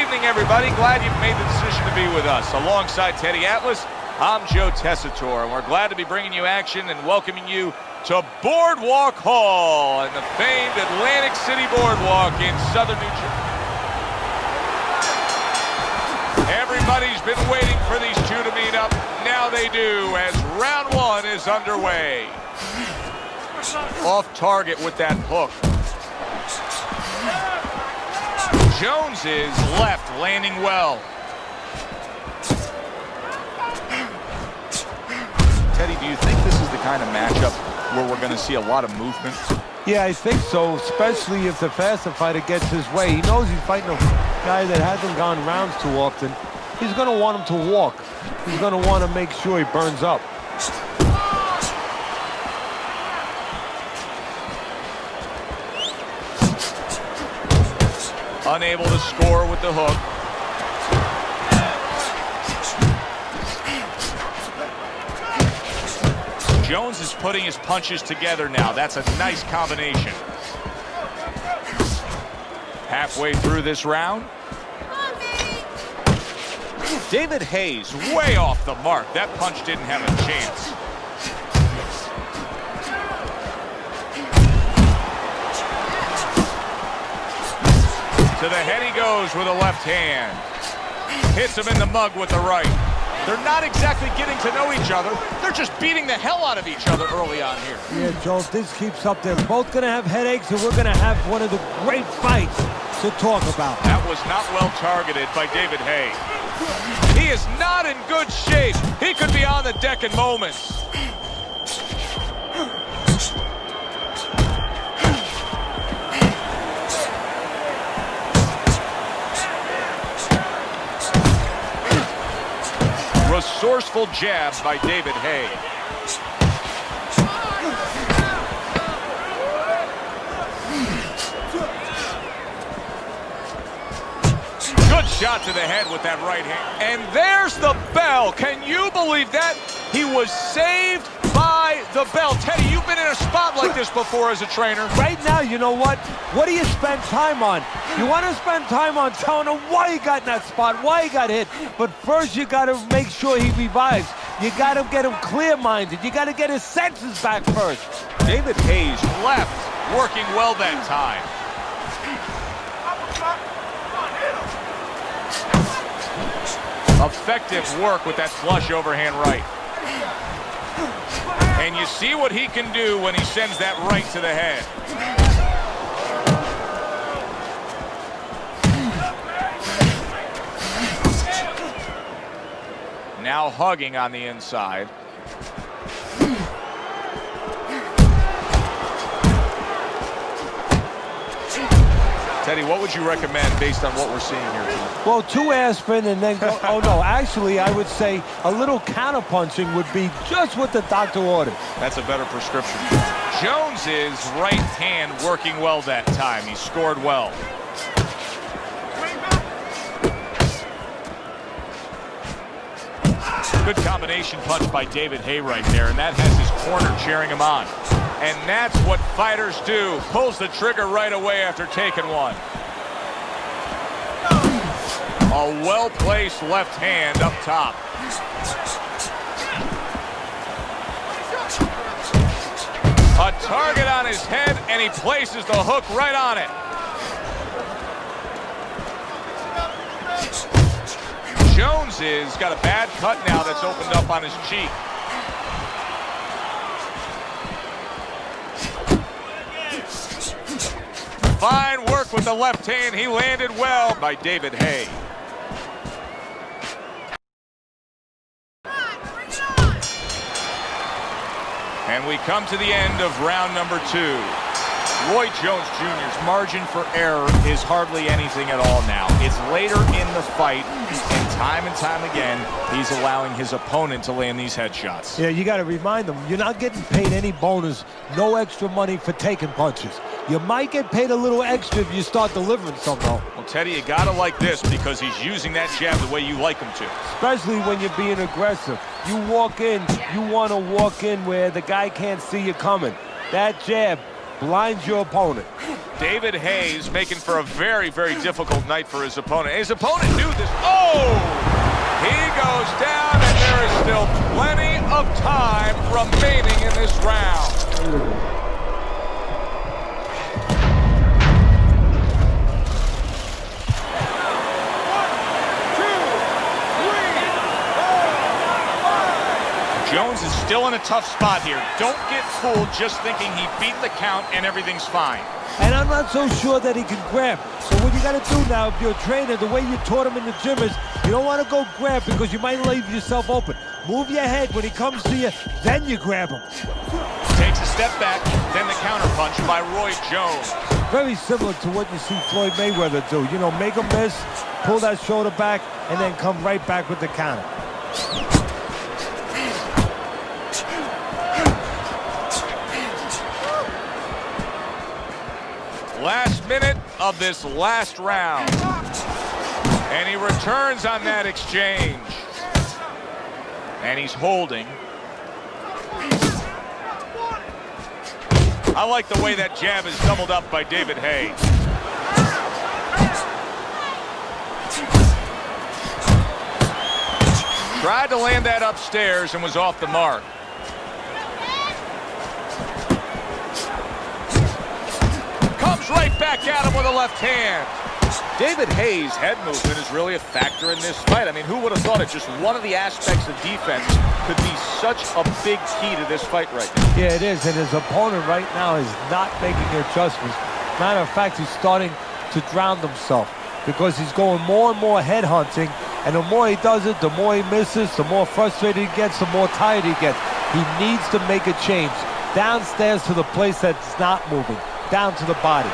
evening, everybody. Glad you've made the decision to be with us. Alongside Teddy Atlas, I'm Joe Tessitore, and we're glad to be bringing you action and welcoming you to Boardwalk Hall and the famed Atlantic City Boardwalk in southern New Jersey. Everybody's been waiting for these two to meet up. Now they do, as round one is underway. Off target with that hook. Jones is left, landing well. Teddy, do you think this is the kind of matchup where we're going to see a lot of movement? Yeah, I think so, especially if the faster fighter gets his way. He knows he's fighting a guy that hasn't gone rounds too often. He's going to want him to walk. He's going to want to make sure he burns up. Unable to score with the hook. Jones is putting his punches together now. That's a nice combination. Halfway through this round. David Haye's way off the mark. That punch didn't have a chance. To the head he goes with a left hand. Hits him in the mug with the right. They're not exactly getting to know each other. They're just beating the hell out of each other early on here. Yeah, Joe, if this keeps up, they're both going to have headaches, and we're going to have one of the great fights to talk about. That was not well targeted by David Haye. He is not in good shape. He could be on the deck in moments. Resourceful jab by David Haye. Good shot to the head with that right hand. And there's the bell. Can you believe that? He was saved by the bell. Teddy, you've been in a spot like this before as a trainer. Right now, you know what? What do you spend time on? You want to spend time on telling him why he got in that spot, why he got hit. But first, you got to make sure he revives. You got to get him clear-minded. You got to get his senses back first. David Haye's left, working well that time. Effective work with that flush overhand right. And you see what he can do when he sends that right to the head. Now hugging on the inside. Teddy, what would you recommend based on what we're seeing here tonight? Well, 2 aspirin and then go. Oh, no, actually, I would say a little counterpunching would be just what the doctor ordered. That's a better prescription. Jones's right hand working well that time. He scored well. Good combination punch by David Haye right there, and that has his corner cheering him on. And that's what fighters do. Pulls the trigger right away after taking one. A well-placed left hand up top. A target on his head, and he places the hook right on it. Jones has got a bad cut now that's opened up on his cheek. Fine work with the left hand. He landed well by David Haye. And we come to the end of round number 2. Roy Jones Jr.'s margin for error is hardly anything at all now. It's later in the fight, and time again, he's allowing his opponent to land these headshots. Yeah, you got to remind them, you're not getting paid any bonus, no extra money for taking punches. You might get paid a little extra if you start delivering some, though. Well, Teddy, you got to like this because he's using that jab the way you like him to. Especially when you're being aggressive. You walk in, you want to walk in where the guy can't see you coming. That jab blinds your opponent. David Haye is making for a very, very difficult night for his opponent. His opponent knew this. Oh! He goes down, and there is still plenty of time remaining in this round. Jones is still in a tough spot here. Don't get fooled just thinking he beat the count and everything's fine. And I'm not so sure that he can grab. So what you got to do now, if you're a trainer, the way you taught him in the gym is you don't want to go grab because you might leave yourself open. Move your head when he comes to you, then you grab him. Takes a step back, then the counter punch by Roy Jones. Very similar to what you see Floyd Mayweather do. You know, make him miss, pull that shoulder back, and then come right back with the counter. Last minute of this last round. And he returns on that exchange. And he's holding. I like the way that jab is doubled up by David Haye. Tried to land that upstairs and was off the mark. Right back at him with a left hand. David Haye's head movement is really a factor in this fight. I mean, who would have thought it? Just one of the aspects of defense could be such a big key to this fight right now. Yeah, it is, and his opponent right now is not making adjustments. Matter of fact, he's starting to drown himself because he's going more and more head hunting, and the more he does it, the more he misses, the more frustrated he gets, the more tired he gets. He needs to make a change downstairs to the place that's not moving. Down to the body.